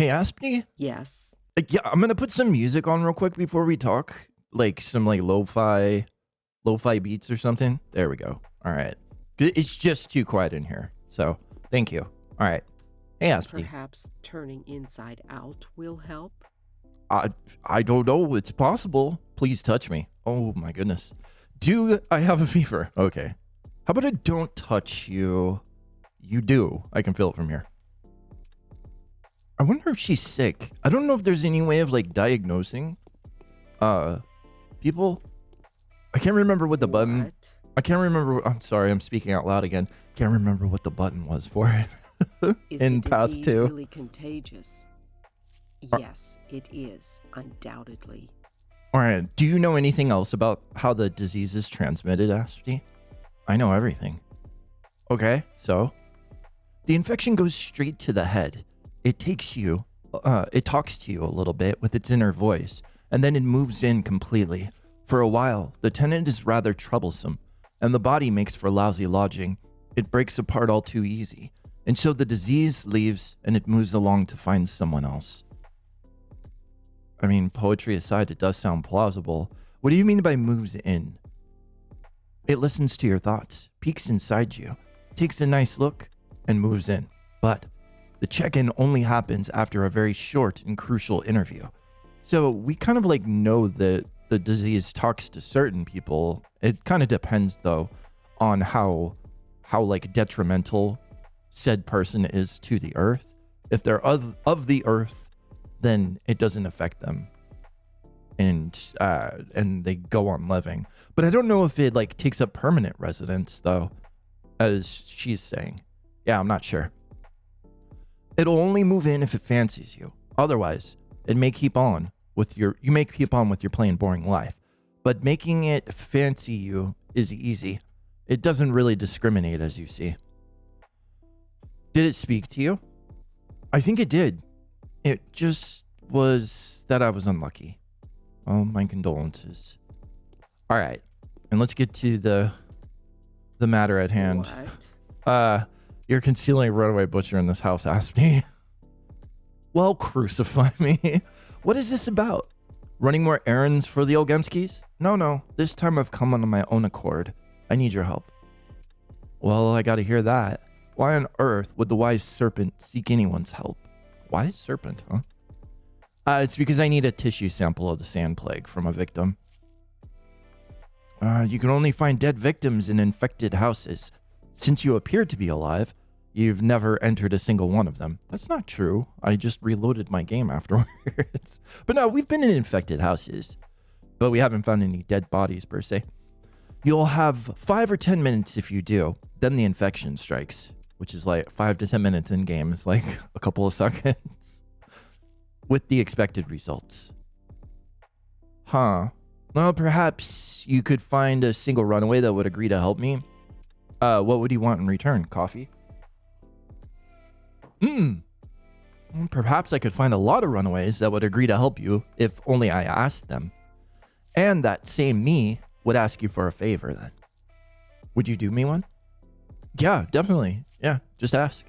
Hey, Aspity? Yes. Yeah, I'm gonna put some music on real quick before we talk. Like some like lo-fi beats or something. There we go. All right. It's just too quiet in here. So thank you. All right. Hey, Aspity. Perhaps turning inside out will help? I don't know. It's possible. Please touch me. Oh my goodness. Do I have a fever? Okay. How about I don't touch you? You do. I can feel it from here. I wonder if she's sick. I don't know if there's any way of like diagnosing people. I can't remember what the button. What? I can't remember. I'm sorry. I'm speaking out loud again. Can't remember what the button was for it. Is in the Path disease 2. really contagious? Yes, it is, undoubtedly. All right. Do you know anything else about how the disease is transmitted, Aspity? I know everything. Okay, so the infection goes straight to the head. It talks to you a little bit with its inner voice, and then it moves in completely. For a while, the tenant is rather troublesome, and the body makes for lousy lodging. It breaks apart all too easy, and so the disease leaves and it moves along to find someone else. I mean, poetry aside, it does sound plausible. What do you mean by moves in? It listens to your thoughts, peeks inside you, takes a nice look, and moves in. But the check-in only happens after a very short and crucial interview. So we kind of like know that the disease talks to certain people. It kind of depends though on how like detrimental said person is to the earth. If they're of the earth, then it doesn't affect them. And they go on living. But I don't know if it like takes up permanent residence though, as she's saying. Yeah, I'm not sure. It'll only move in if it fancies you. Otherwise, you may keep on with your plain boring life. But making it fancy you is easy. It doesn't really discriminate, as you see. Did it speak to you? I think it did. It just was that I was unlucky. Oh, my condolences. All right, and let's get to the matter at hand. What? You're concealing a runaway butcher in this house, Aspity. Well, crucify me. What is this about? Running more errands for the Olgemskis? No. This time I've come on my own accord. I need your help. Well, I gotta hear that. Why on earth would the wise serpent seek anyone's help? Wise serpent, huh? It's because I need a tissue sample of the sand plague from a victim. You can only find dead victims in infected houses. Since you appear to be alive, you've never entered a single one of them. That's not true. I just reloaded my game afterwards. But no, we've been in infected houses. But we haven't found any dead bodies, per se. You'll have 5 or 10 minutes if you do. Then the infection strikes, which is like 5 to 10 minutes in game. It's like a couple of seconds. With the expected results. Huh. Well, perhaps you could find a single runaway that would agree to help me. What would you want in return? Coffee? Perhaps I could find a lot of runaways that would agree to help you if only I asked them. And that same me would ask you for a favor then. Would you do me one? Yeah, definitely. Yeah, just ask.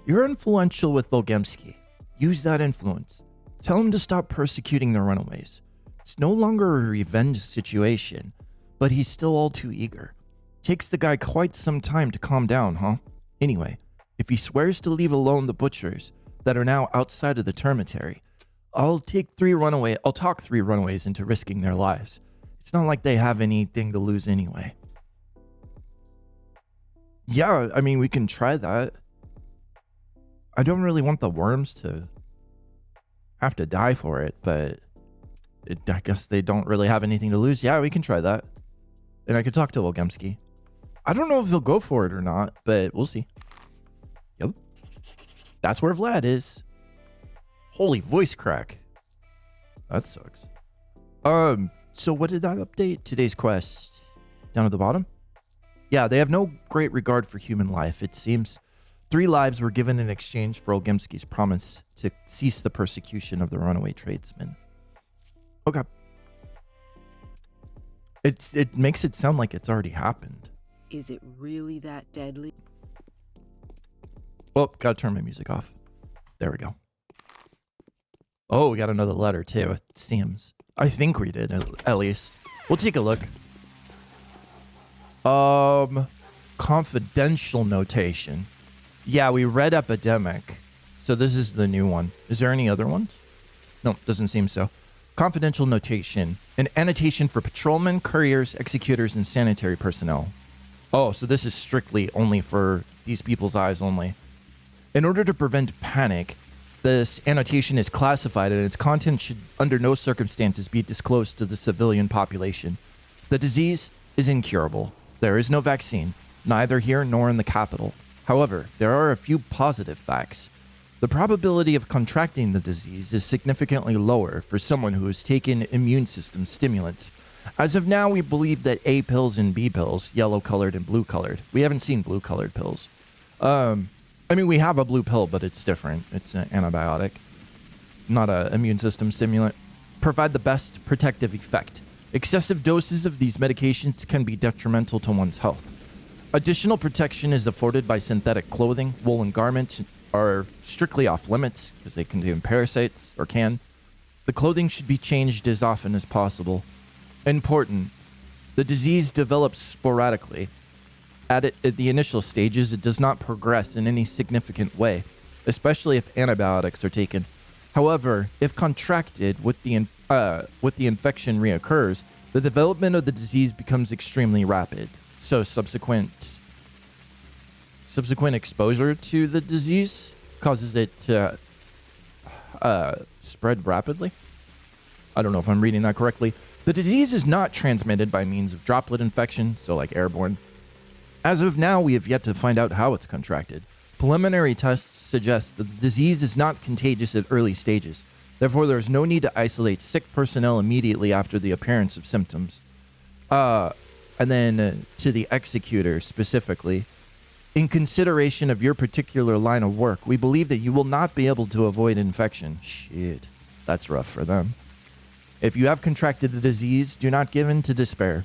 You're influential with Olgemski. Use that influence. Tell him to stop persecuting the runaways. It's no longer a revenge situation, but he's still all too eager. Takes the guy quite some time to calm down, huh? Anyway, if he swears to leave alone the butchers that are now outside of the termitary, I'll talk 3 runaways into risking their lives. It's not like they have anything to lose anyway. Yeah, I mean, we can try that. I don't really want the worms to have to die for it, but I guess they don't really have anything to lose. Yeah, we can try that. And I could talk to Olgemski. I don't know if he'll go for it or not, but we'll see. Yep. That's where Vlad is. Holy voice crack. That sucks. So what did that update? Today's quest. Down at the bottom? Yeah, they have no great regard for human life, it seems. 3 lives were given in exchange for Olgemski's promise to cease the persecution of the runaway tradesmen. Okay. It makes it sound like it's already happened. Is it really that deadly? Oh, gotta turn my music off. There we go. Oh, we got another letter too, it seems. I think we did, at least. We'll take a look. Confidential notation. Yeah, we read epidemic. So this is the new one. Is there any other ones? No, doesn't seem so. Confidential notation. An annotation for patrolmen, couriers, executors, and sanitary personnel. Oh, so this is strictly only for these people's eyes only. In order to prevent panic, this annotation is classified and its content should under no circumstances be disclosed to the civilian population. The disease is incurable. There is no vaccine, neither here nor in the capital. However, there are a few positive facts. The probability of contracting the disease is significantly lower for someone who has taken immune system stimulants. As of now, we believe that A pills and B pills, yellow-colored and blue-colored. We haven't seen blue-colored pills. I mean, we have a blue pill, but it's different. It's an antibiotic, not an immune system stimulant. Provide the best protective effect. Excessive doses of these medications can be detrimental to one's health. Additional protection is afforded by synthetic clothing. Woolen garments are strictly off limits because they contain parasites, or can. The clothing should be changed as often as possible. Important. The disease develops sporadically. At the initial stages, it does not progress in any significant way, especially if antibiotics are taken. However, if contracted with the infection reoccurs, the development of the disease becomes extremely rapid. So subsequent exposure to the disease causes it to spread rapidly. I don't know if I'm reading that correctly. The disease is not transmitted by means of droplet infection, so like airborne. As of now, we have yet to find out how it's contracted. Preliminary tests suggest that the disease is not contagious at early stages. Therefore, there is no need to isolate sick personnel immediately after the appearance of symptoms. And then to the executor specifically, in consideration of your particular line of work, we believe that you will not be able to avoid infection. Shit, that's rough for them. If you have contracted the disease, do not give in to despair.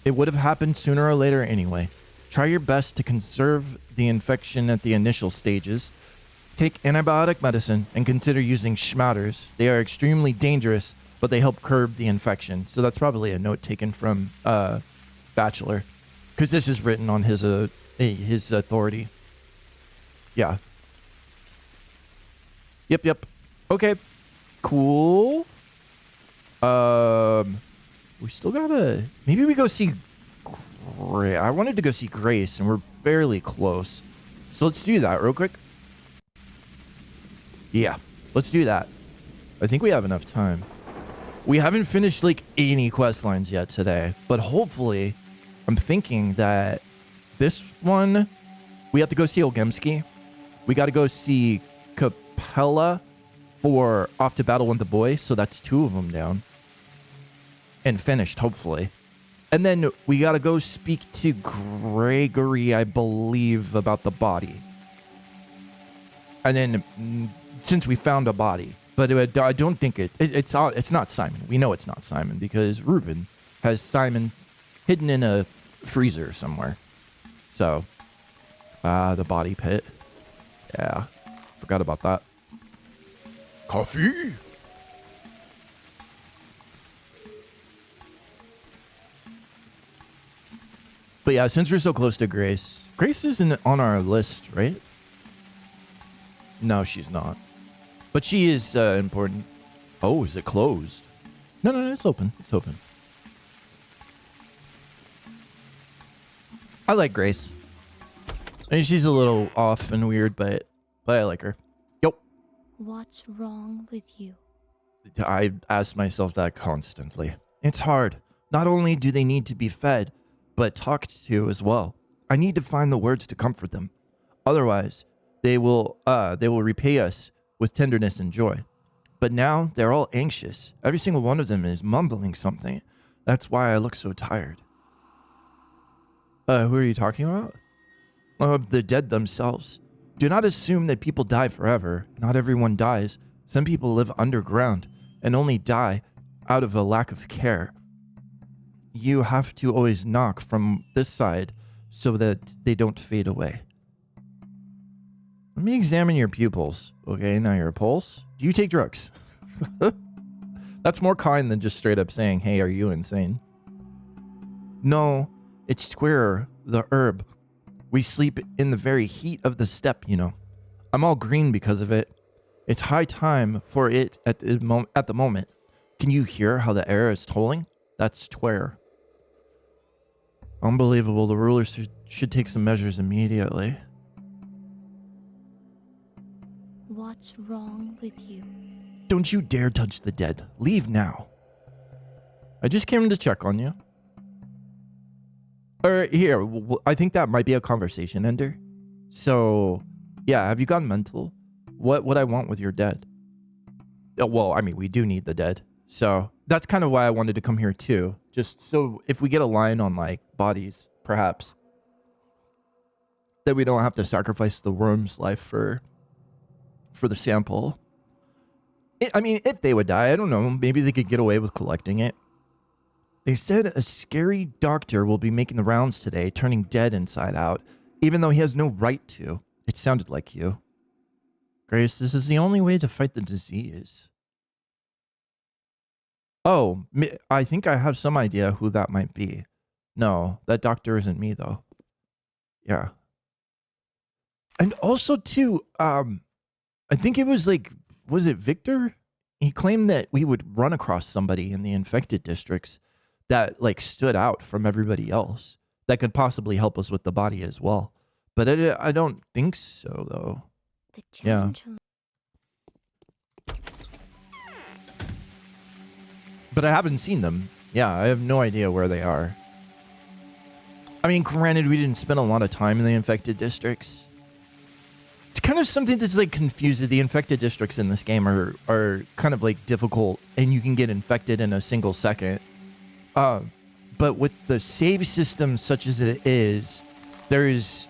It would have happened sooner or later anyway. Try your best to conserve the infection at the initial stages. Take antibiotic medicine and consider using schmatters. They are extremely dangerous, but they help curb the infection. So that's probably a note taken from Bachelor, because this is written on his authority. Yeah. Yep. Okay. Cool. We still gotta... Maybe we go see... I wanted to go see Grace, and we're fairly close. So let's do that real quick. Yeah, let's do that. I think we have enough time. We haven't finished, like, any quest lines yet today. But hopefully, I'm thinking that this one... We have to go see Olgemski. We got to go see Capella for Off to Battle with the Boy. So that's 2 of them down. And finished, hopefully. And then we got to go speak to Gregory, I believe, about the body. And then, since we found a body. But I don't think it's not Simon. We know it's not Simon because Ruben has Simon hidden in a freezer somewhere. So, the body pit. Yeah, forgot about that. Coffee! But yeah, since we're so close to Grace isn't on our list, right? No, she's not. But she is important. Oh, is it closed? No, it's open. It's open. I like Grace. I mean, she's a little off and weird, but I like her. Yo. What's wrong with you? I ask myself that constantly. It's hard. Not only do they need to be fed, but talked to as well. I need to find the words to comfort them. Otherwise, they will repay us with tenderness and joy. But now they're all anxious. Every single one of them is mumbling something. That's why I look so tired. Who are you talking about? The dead themselves. Do not assume that people die forever. Not everyone dies. Some people live underground and only die out of a lack of care. You have to always knock from this side so that they don't fade away. Let me examine your pupils. Okay, now your pulse. Do you take drugs? That's more kind than just straight up saying, hey, are you insane? No, it's Twitter, the herb. We sleep in the very heat of the steppe, you know. I'm all green because of it. It's high time for it at the moment. Can you hear how the air is tolling? That's Twitter. Unbelievable. The rulers should take some measures immediately. What's wrong with you? Don't you dare touch the dead. Leave now. I just came to check on you. Or here, I think that might be a conversation ender. So, yeah, have you gone mental? What would I want with your dead? Well, I mean, we do need the dead. So that's kind of why I wanted to come here too. Just so if we get a line on like bodies, perhaps, that we don't have to sacrifice the worm's life for the sample. I mean, if they would die, I don't know. Maybe they could get away with collecting it. They said a scary doctor will be making the rounds today, turning dead inside out, even though he has no right to. It sounded like you. Grace, this is the only way to fight the disease. Oh, I think I have some idea who that might be. No, that doctor isn't me, though. Yeah. And also, too, I think it was like, was it Victor? He claimed that we would run across somebody in the infected districts that like stood out from everybody else that could possibly help us with the body as well. But I don't think so, though. The challenge. But I haven't seen them. Yeah, I have no idea where they are. I mean, granted, we didn't spend a lot of time in the infected districts. It's kind of something that's like confusing. The infected districts in this game are kind of like difficult, and you can get infected in a single second. But with the save system such as it is, there is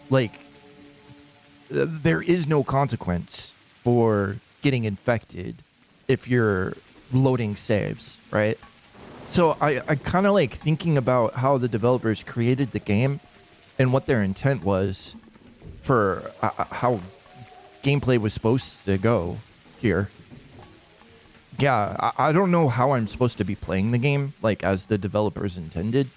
no consequence for getting infected if you're loading saves, right? So I kind of like thinking about how the developers created the game and what their intent was for how gameplay was supposed to go here. Yeah, I don't know how I'm supposed to be playing the game, like, as the developers intended.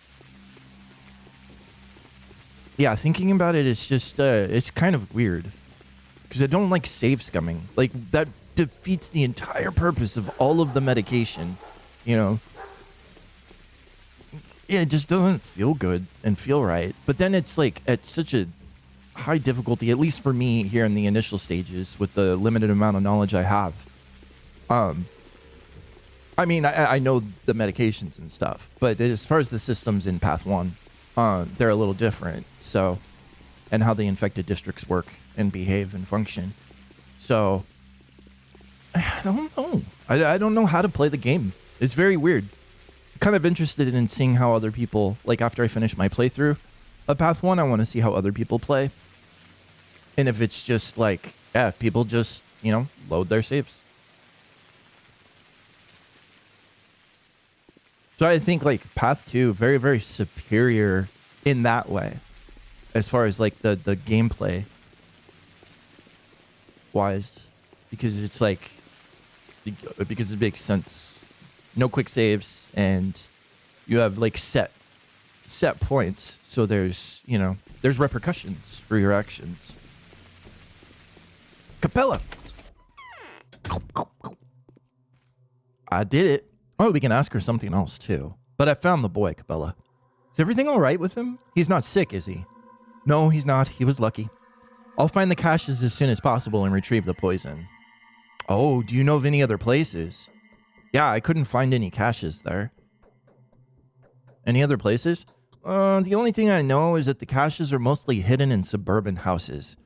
Yeah, thinking about it, it's just, it's kind of weird. Because I don't like save scumming. Like, that defeats the entire purpose of all of the medication, you know? Yeah, it just doesn't feel good and feel right. But then it's, like, at such a high difficulty, at least for me here in the initial stages, with the limited amount of knowledge I have. I mean, I know the medications and stuff, but as far as the systems in Path 1, they're a little different, so, and how the infected districts work and behave and function. So, I don't know. I don't know how to play the game. It's very weird. Kind of interested in seeing how other people, like after I finish my playthrough of Path 1, I want to see how other people play. And if it's just like, yeah, people just, you know, load their saves. So I think like Path 2, very, very superior in that way. As far as like the gameplay wise. Because it's like, because it makes sense. No quick saves, and you have like set points. So there's, you know, there's repercussions for your actions. Capella! I did it. Oh, we can ask her something else, too. But I found the boy, Capella. Is everything all right with him? He's not sick, is he? No, he's not. He was lucky. I'll find the caches as soon as possible and retrieve the poison. Oh, do you know of any other places? Yeah, I couldn't find any caches there. Any other places? The only thing I know is that the caches are mostly hidden in suburban houses.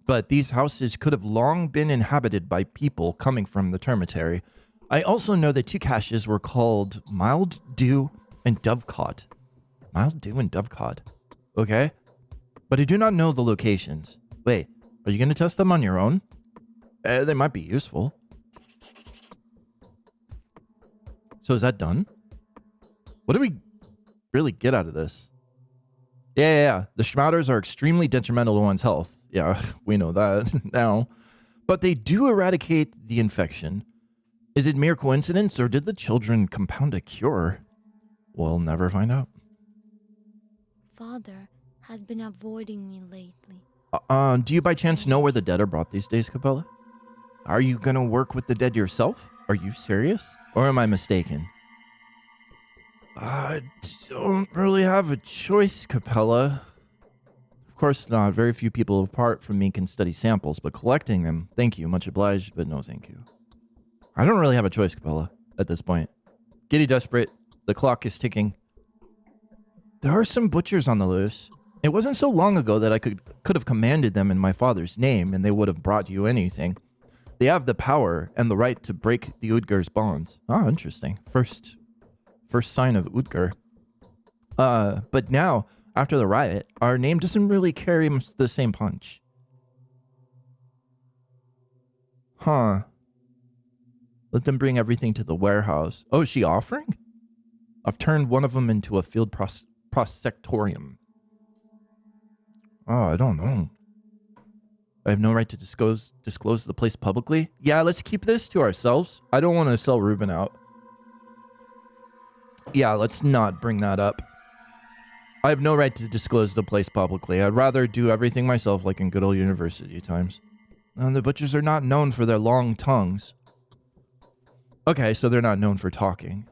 But these houses could have long been inhabited by people coming from the termitary. I also know that 2 caches were called Mild Dew and Dovecot. Mild Dew and Dovecot. Okay. But I do not know the locations. Wait, are you going to test them on your own? They might be useful. So is that done? What do we really get out of this? Yeah. The schmouters are extremely detrimental to one's health. Yeah, we know that now. But they do eradicate the infection. Is it mere coincidence, or did the children compound a cure? We'll never find out. Father has been avoiding me lately. Do you by chance know where the dead are brought these days, Capella? Are you gonna work with the dead yourself? Are you serious? Or am I mistaken? I don't really have a choice, Capella. Of course not. Very few people apart from me can study samples, but collecting them, thank you, much obliged, but no thank you. I don't really have a choice, Capella, at this point. Getting desperate. The clock is ticking. There are some butchers on the loose. It wasn't so long ago that I could have commanded them in my father's name, and they would have brought you anything. They have the power and the right to break the Udgar's bonds. Ah, interesting. First sign of Udgar. But now, after the riot, our name doesn't really carry the same punch. Huh. Let them bring everything to the warehouse. Oh, is she offering? I've turned one of them into a field prosectorium. Oh, I don't know. I have no right to disclose the place publicly. Yeah, let's keep this to ourselves. I don't want to sell Ruben out. Yeah, let's not bring that up. I have no right to disclose the place publicly. I'd rather do everything myself like in good old university times. And the butchers are not known for their long tongues. Okay, so they're not known for talking.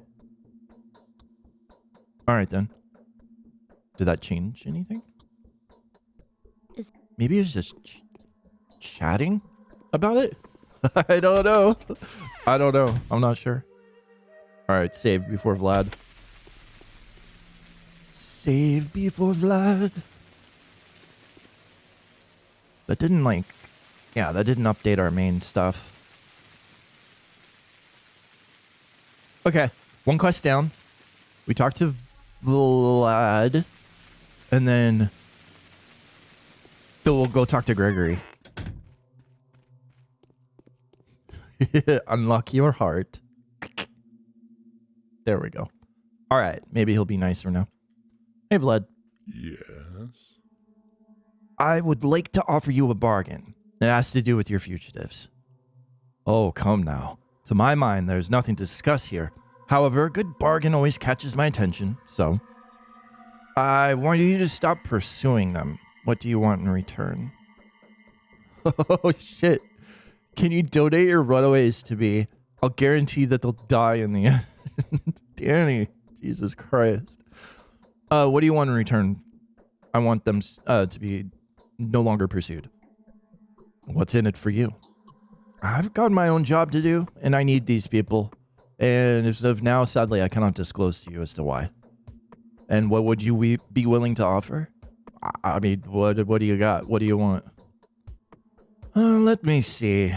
Alright then. Did that change anything? Maybe it's just chatting about it? I don't know. I don't know. I'm not sure. Alright, save before Vlad. Save before Vlad. That didn't that didn't update our main stuff. Okay, one quest down. We talked to Vlad, and then we'll go talk to Gregory. Unlock your heart. There we go. All right, maybe he'll be nicer now. Hey, Vlad. Yes? I would like to offer you a bargain. It has to do with your fugitives. Oh, come now. To my mind, there's nothing to discuss here. However, a good bargain always catches my attention, so I want you to stop pursuing them. What do you want in return? Oh, shit. Can you donate your runaways to me? I'll guarantee that they'll die in the end. Danny, Jesus Christ. What do you want in return? I want them to be no longer pursued. What's in it for you? I've got my own job to do, and I need these people. And as of now, sadly, I cannot disclose to you as to why. And what would you be willing to offer? I mean, what do you got? What do you want? Let me see.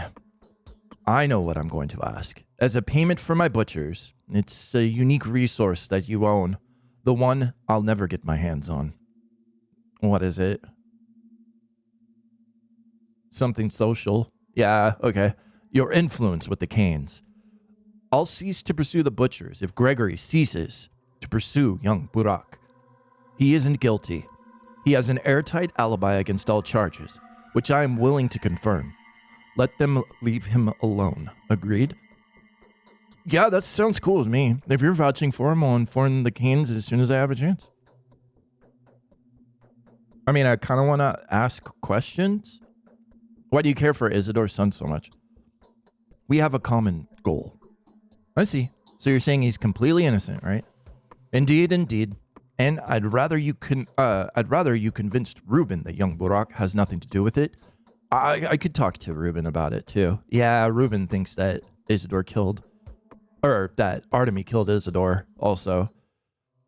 I know what I'm going to ask. As a payment for my butchers, it's a unique resource that you own. The one I'll never get my hands on. What is it? Something social. Yeah, okay. Your influence with the Canes. I'll cease to pursue the butchers if Gregory ceases to pursue young Burak. He isn't guilty. He has an airtight alibi against all charges, which I am willing to confirm. Let them leave him alone. Agreed? Yeah, that sounds cool with me. If you're vouching for him, I'll inform the Canes as soon as I have a chance. I mean, I kind of want to ask questions. Why do you care for Isidore's son so much? We have a common goal. I see. So you're saying he's completely innocent, right? Indeed, indeed. And I'd rather you convinced Ruben that young Burak has nothing to do with it. I could talk to Ruben about it too. Yeah, Ruben thinks that Isidore killed, or that Artemy killed Isidore also.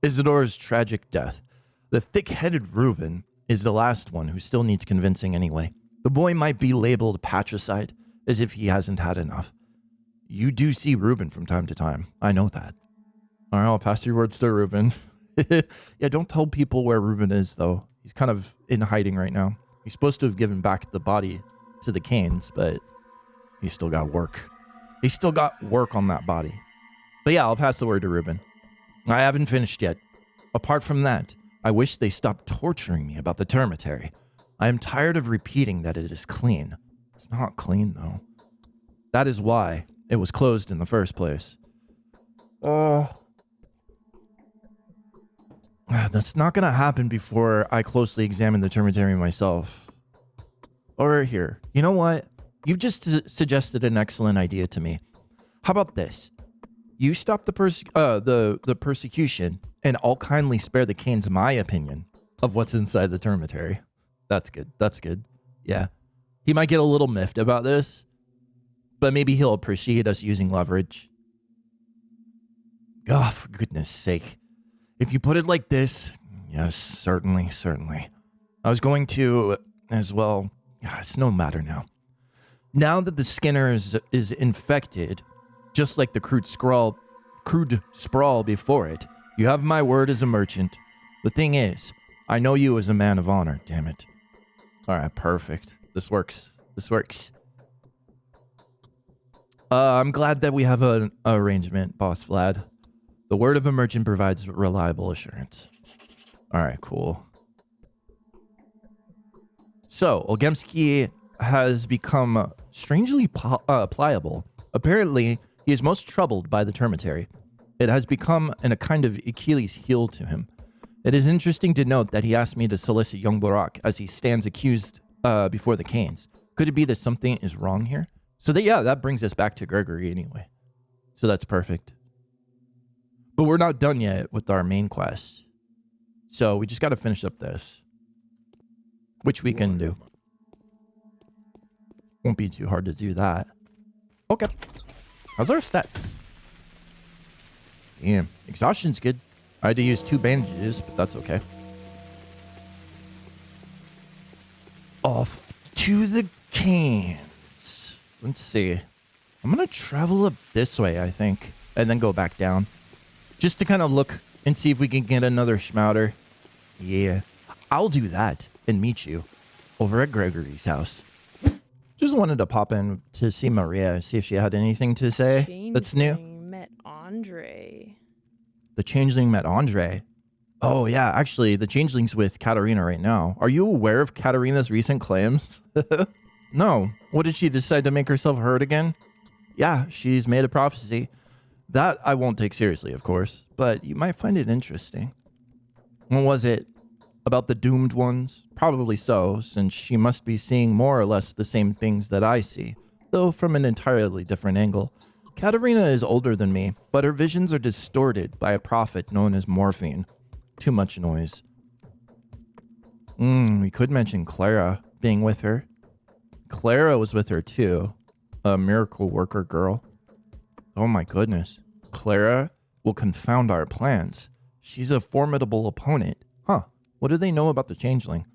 Isidore's tragic death. The thick-headed Ruben is the last one who still needs convincing anyway. The boy might be labeled patricide, as if he hasn't had enough. You do see Ruben from time to time. I know that. All right, I'll pass your words to Ruben. Yeah, don't tell people where Ruben is, though. He's kind of in hiding right now. He's supposed to have given back the body to the Canes, but he's still got work. He's still got work on that body. But yeah, I'll pass the word to Ruben. I haven't finished yet. Apart from that, I wish they stopped torturing me about the termitary. I am tired of repeating that it is clean. It's not clean, though. That is why it was closed in the first place. That's not gonna happen before I closely examine the termitary myself. Or here, you know what? You've just suggested an excellent idea to me. How about this? You stop the persecution, and I'll kindly spare the Canes my opinion of what's inside the termitary. That's good. That's good. Yeah. He might get a little miffed about this, but maybe he'll appreciate us using leverage. Oh, for goodness sake. If you put it like this, yes, certainly, certainly. I was going to as well. Yeah, it's no matter now. Now that the Skinner is infected, just like the crude sprawl before it, you have my word as a merchant. The thing is, I know you as a man of honor, damn it. Alright, perfect. This works. This works. I'm glad that we have an arrangement, Boss Vlad. The word of a merchant provides reliable assurance. Alright, cool. So, Olgemski has become strangely pliable. Apparently, he is most troubled by the termitary. It has become a kind of Achilles heel to him. It is interesting to note that he asked me to solicit young Barak as he stands accused before the Canes. Could it be that something is wrong here? So that brings us back to Gregory anyway. So that's perfect. But we're not done yet with our main quest. So we just got to finish up this. Which we can do. Won't be too hard to do that. Okay. How's our stats? Damn. Exhaustion's good. I had to use 2 bandages, but that's okay. Off to the Canes. Let's see. I'm going to travel up this way, I think. And then go back down. Just to kind of look and see if we can get another Schmouter. Yeah. I'll do that and meet you over at Gregory's house. Just wanted to pop in to see Maria, see if she had anything to say that's new. Met Andre. The Changeling met Andre. Oh, yeah. Actually, the Changeling's with Katarina right now. Are you aware of Katarina's recent claims? No. What, did she decide to make herself heard again? Yeah, she's made a prophecy. That I won't take seriously, of course, but you might find it interesting. What was it? About the doomed ones? Probably so, since she must be seeing more or less the same things that I see, though from an entirely different angle. Katarina is older than me, but her visions are distorted by a prophet known as morphine. Too much noise. We could mention Clara being with her. Clara was with her too. A miracle worker girl. Oh my goodness. Clara will confound our plans. She's a formidable opponent. Huh. What do they know about the Changeling?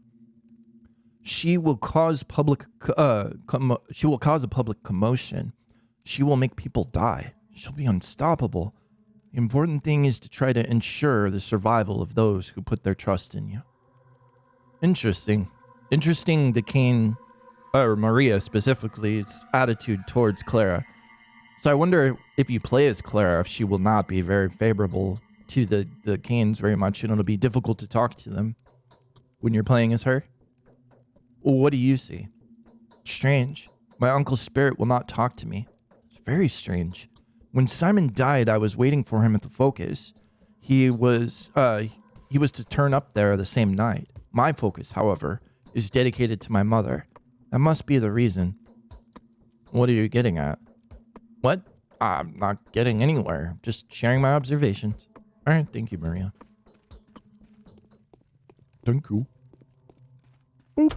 She will cause public a public commotion. She will make people die. She'll be unstoppable. The important thing is to try to ensure the survival of those who put their trust in you. Interesting. Interesting the Cain, or Maria specifically, its attitude towards Clara. So I wonder if you play as Clara, if she will not be very favorable to the Cains very much, and it'll be difficult to talk to them when you're playing as her. What do you see? Strange. My uncle's spirit will not talk to me. It's very strange. When Simon died, I was waiting for him at the Focus. He was to turn up there the same night. My Focus, however, is dedicated to my mother. That must be the reason. What are you getting at? What? I'm not getting anywhere. Just sharing my observations. All right, thank you, Maria. Thank you. Boop.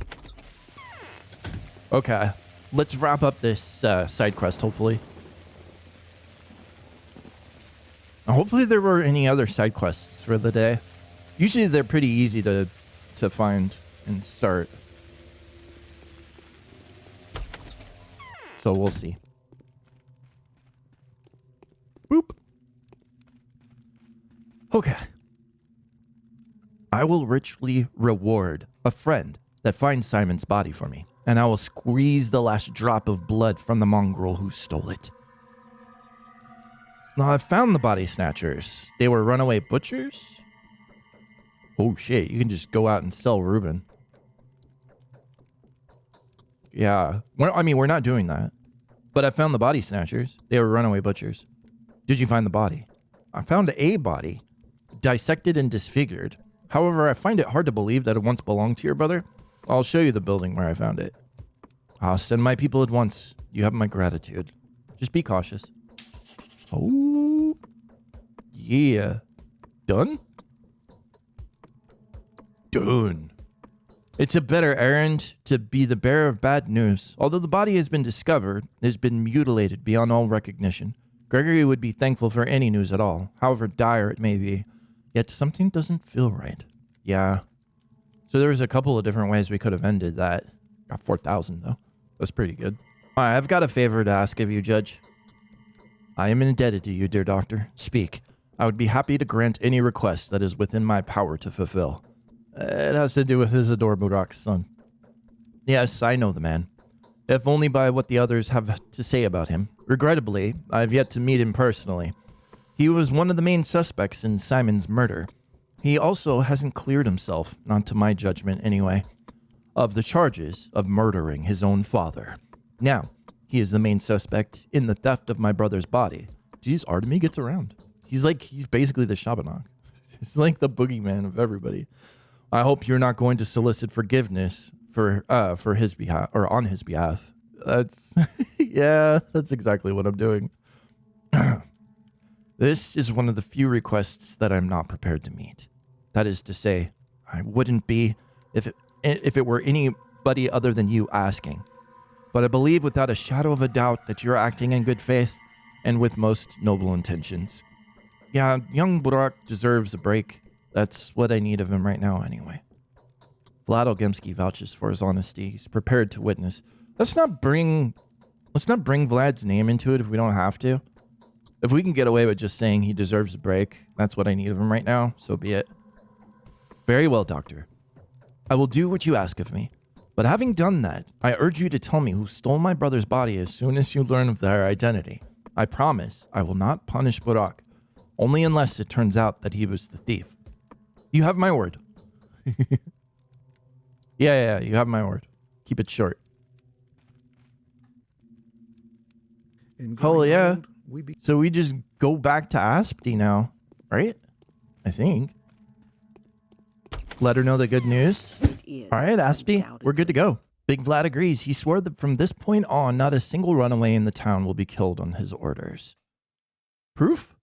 Okay, let's wrap up this side quest, hopefully. Hopefully there were any other side quests for the day. Usually they're pretty easy to find and start. So we'll see. Boop. Okay. I will richly reward a friend that finds Simon's body for me, and I will squeeze the last drop of blood from the mongrel who stole it. Now, I've found the body snatchers. They were runaway butchers? Oh shit, you can just go out and sell Reuben. Yeah, we're not doing that. But I found the body snatchers. They were runaway butchers. Did you find the body? I found a body, dissected and disfigured. However, I find it hard to believe that it once belonged to your brother. I'll show you the building where I found it. I'll send my people at once. You have my gratitude. Just be cautious. Oh, yeah. Done? Done. It's a better errand to be the bearer of bad news. Although the body has been discovered, it has been mutilated beyond all recognition. Gregory would be thankful for any news at all, however dire it may be. Yet something doesn't feel right. Yeah. So there was a couple of different ways we could have ended that. Got 4,000 though. That's pretty good. All right, I've got a favor to ask of you, Judge. I am indebted to you, dear doctor. Speak. I would be happy to grant any request that is within my power to fulfill. It has to do with Isidore Burak's son. Yes, I know the man. If only by what the others have to say about him. Regrettably, I have yet to meet him personally. He was one of the main suspects in Simon's murder. He also hasn't cleared himself, not to my judgment anyway, of the charges of murdering his own father. Now, he is the main suspect in the theft of my brother's body. Jeez, Artemy gets around. He's basically the Shabbanak. He's like the boogeyman of everybody. I hope you're not going to solicit forgiveness for his behalf or on his behalf. That's yeah, that's exactly what I'm doing. This is one of the few requests that I'm not prepared to meet. That is to say, I wouldn't be if it were anybody other than you asking. But I believe without a shadow of a doubt that you're acting in good faith and with most noble intentions. Yeah, young Burak deserves a break. That's what I need of him right now anyway. Vlad Ogemski vouches for his honesty. He's prepared to witness. Let's not bring Vlad's name into it if we don't have to. If we can get away with just saying he deserves a break, that's what I need of him right now, so be it. Very well, Doctor. I will do what you ask of me. But having done that, I urge you to tell me who stole my brother's body as soon as you learn of their identity. I promise I will not punish Burak, only unless it turns out that he was the thief. You have my word. Yeah, you have my word. Keep it short. Oh, yeah. So we just go back to Aspity now, right? I think. Let her know the good news. All right, Aspity, we're good to go. Big Vlad agrees. He swore that from this point on, not a single runaway in the town will be killed on his orders. Proof?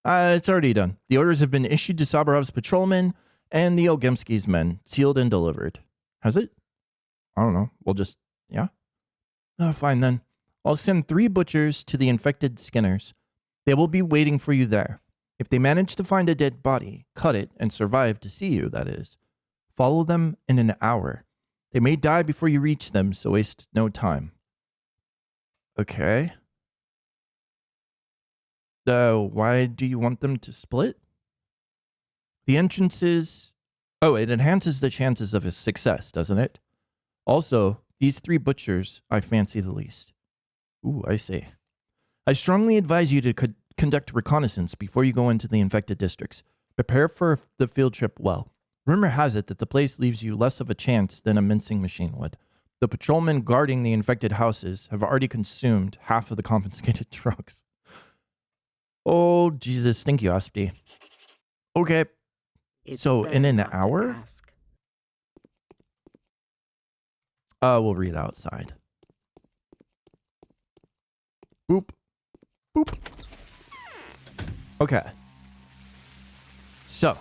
It's already done. The orders have been issued to Sabarov's patrolmen and the Ogemski's men, sealed and delivered. Has it? I don't know. We'll just, yeah? Fine then. I'll send 3 butchers to the infected skinners. They will be waiting for you there. If they manage to find a dead body, cut it, and survive to see you, that is. Follow them in an hour. They may die before you reach them, so waste no time. Okay. Why do you want them to split? The entrances... Oh, it enhances the chances of his success, doesn't it? Also, these 3 butchers I fancy the least. Ooh, I see. I strongly advise you to conduct reconnaissance before you go into the infected districts. Prepare for the field trip well. Rumor has it that the place leaves you less of a chance than a mincing machine would. The patrolmen guarding the infected houses have already consumed half of the confiscated trucks. Oh, Jesus. Thank you, Aspity. Okay. So, in an hour? We'll read outside. Boop. Boop. Okay. So,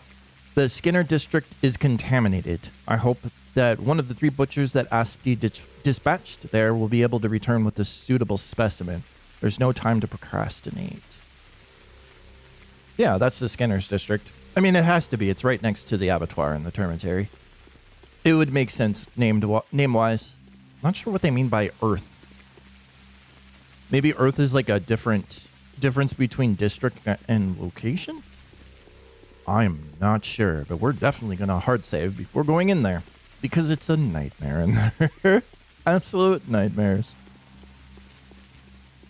the Skinner district is contaminated. I hope that one of the 3 butchers that Aspity dispatched there will be able to return with a suitable specimen. There's no time to procrastinate. Yeah, that's the Skinner's district. I mean, it has to be. It's right next to the abattoir and the termitary. It would make sense name-wise. Not sure what they mean by Earth. Maybe Earth is like a difference between district and location? I'm not sure, but we're definitely going to hard save before going in there. Because it's a nightmare in there. Absolute nightmares.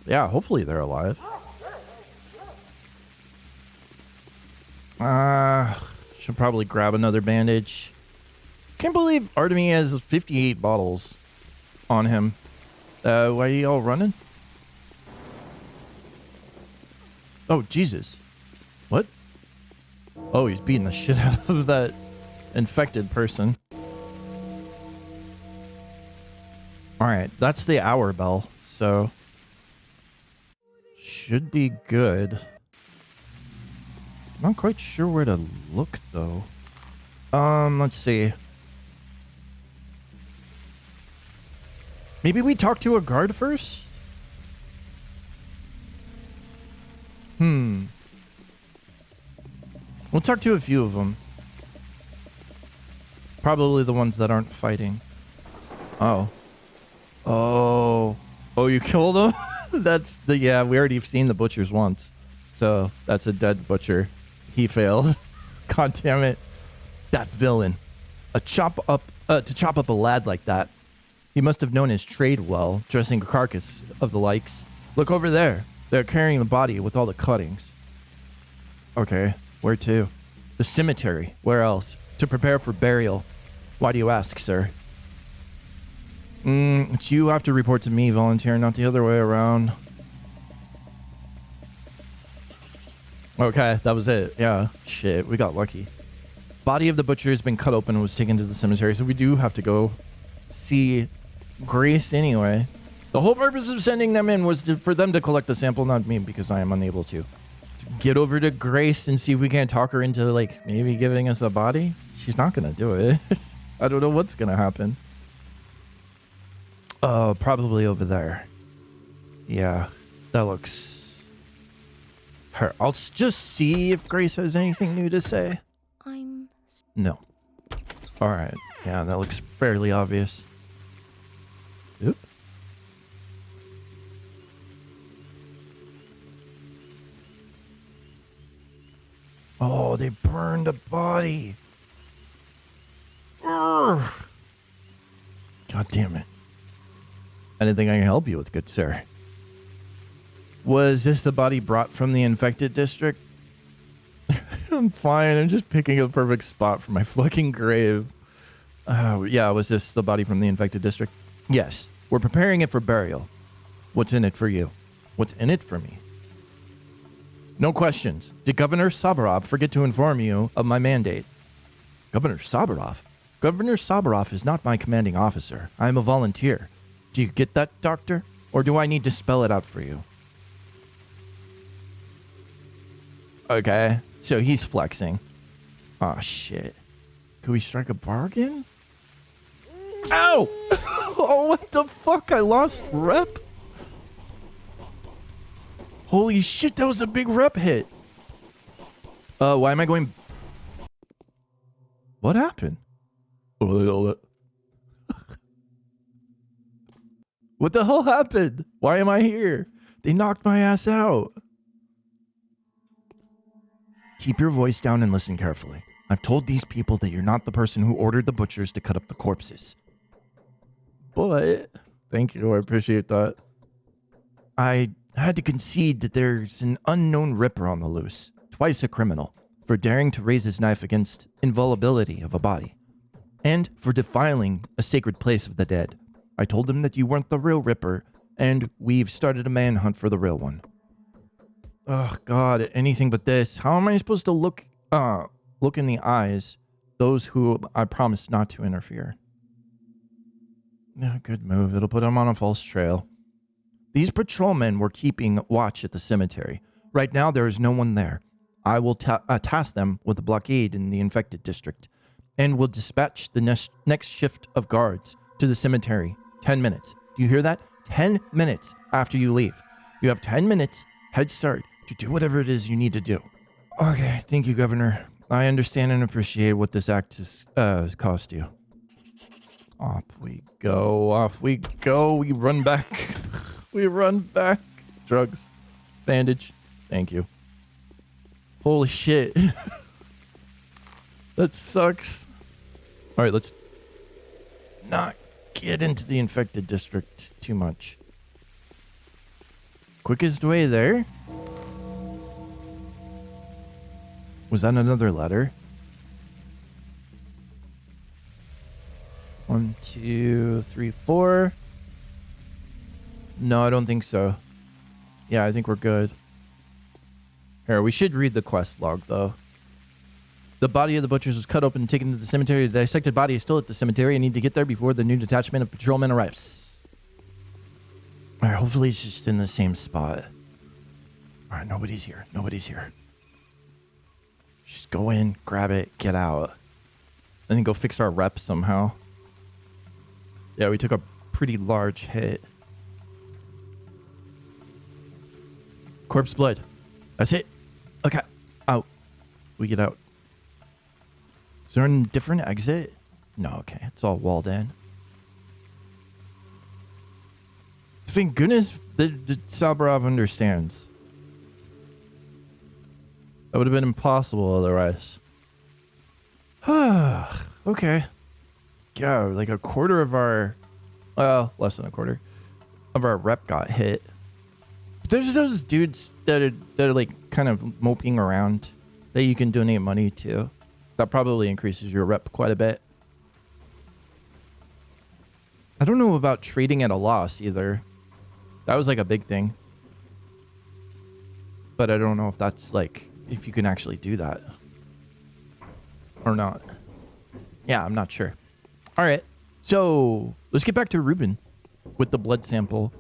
Yeah, hopefully they're alive. Should probably grab another bandage. Can't believe Artemy has 58 bottles on him. Why are you all running? Oh, Jesus. What? Oh, he's beating the shit out of that infected person. All right, that's the hour bell, so should be good. Not quite sure where to look though. Let's see. Maybe we talk to a guard first? We'll talk to a few of them. Probably the ones that aren't fighting. Oh. Oh, you killed him? That's the, yeah, we already have seen the butchers once. So that's a dead butcher. He failed. God damn it. That villain. To chop up a lad like that. He must have known his trade well, dressing a carcass of the likes. Look over there. They're carrying the body with all the cuttings. Okay, where to? The cemetery. Where else? To prepare for burial. Why do you ask, sir? It's you have to report to me, volunteer, not the other way around. Okay, that was it. Yeah. Shit, we got lucky. Body of the butcher has been cut open and was taken to the cemetery, so we do have to go see Grace anyway. The whole purpose of sending them in was for them to collect the sample, not me, because I am unable to. Get over to Grace and see if we can't talk her into, like, maybe giving us a body. She's not gonna do it. I don't know what's gonna happen. Probably over there. Yeah, that looks... Her. I'll just see if Grace has anything new to say. No. Alright. Yeah, that looks fairly obvious. Oop. Oh, they burned a body. Urgh. God damn it. Anything I can help you with, good sir? Was this the body brought from the infected district? I'm fine. I'm just picking a perfect spot for my fucking grave. Yeah, was this the body from the infected district? Yes. We're preparing it for burial. What's in it for you? What's in it for me? No questions. Did Governor Sabarov forget to inform you of my mandate? Governor Sabarov? Governor Sabarov is not my commanding officer. I am a volunteer. Do you get that, Doctor? Or do I need to spell it out for you? Okay, so he's flexing. Oh, shit. Could we strike a bargain? Ow! Oh, what the fuck? I lost rep? Holy shit, that was a big rep hit. Why am I going... What happened? What the hell happened? Why am I here? They knocked my ass out. Keep your voice down and listen carefully. I've told these people that you're not the person who ordered the butchers to cut up the corpses. But, thank you, I appreciate that. I had to concede that there's an unknown ripper on the loose, twice a criminal, for daring to raise his knife against inviolability of a body, and for defiling a sacred place of the dead. I told him that you weren't the real ripper, and we've started a manhunt for the real one. Oh God, anything but this. How am I supposed to look in the eyes those who I promised not to interfere? Yeah, good move. It'll put him on a false trail. These patrolmen were keeping watch at the cemetery. Right now, there is no one there. I will task them with a blockade in the infected district, and will dispatch the next shift of guards to the cemetery. 10 minutes. Do you hear that? 10 minutes after you leave. You have 10 minutes head start to do whatever it is you need to do. Okay, thank you, Governor. I understand and appreciate what this act has cost you. Off we go, off we go. We run back. We run back. Drugs. Bandage. Thank you. Holy shit. That sucks. All right, let's not get into the infected district too much. Quickest way there? Was that another letter? 1, 2, 3, 4. No, I don't think so. Yeah, I think we're good. Here, we should read the quest log, though. The body of the butchers was cut open and taken to the cemetery. The dissected body is still at the cemetery. I need to get there before the new detachment of patrolmen arrives. All right, hopefully it's just in the same spot. All right, nobody's here. Nobody's here. Just go in, grab it, get out. And then go fix our rep somehow. Yeah, we took a pretty large hit. Corpse blood. That's it. Okay. Out. We get out. Is there a different exit? No, okay. It's all walled in. Thank goodness that Sabarov understands. That would have been impossible otherwise. Okay. Yeah, like a quarter of our... Well, less than a quarter of our rep got hit. But there's those dudes that are like kind of moping around that you can donate money to. That probably increases your rep quite a bit. I don't know about trading at a loss either. That was like a big thing. But I don't know if that's like, if you can actually do that. Or not. Yeah, I'm not sure. All right. So let's get back to Ruben with the blood sample.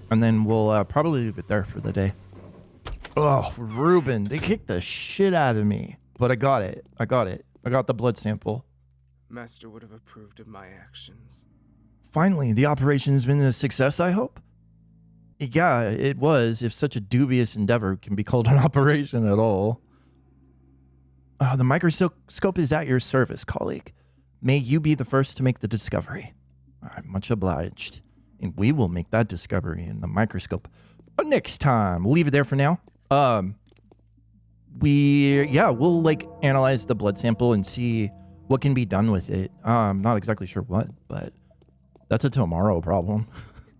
And then we'll probably leave it there for the day. Oh, Ruben. They kicked the shit out of me. But I got it. I got the blood sample. Master would have approved of my actions. Finally, the operation has been a success, I hope? Yeah, it was, if such a dubious endeavor can be called an operation at all. The microscope is at your service, colleague. May you be the first to make the discovery. I'm much obliged. And we will make that discovery in the microscope next time. We'll leave it there for now. We'll like analyze the blood sample and see what can be done with it. Not exactly sure what, but that's a tomorrow problem.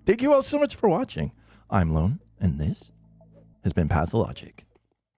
Thank you all so much for watching. I'm Lone, and this has been Pathologic.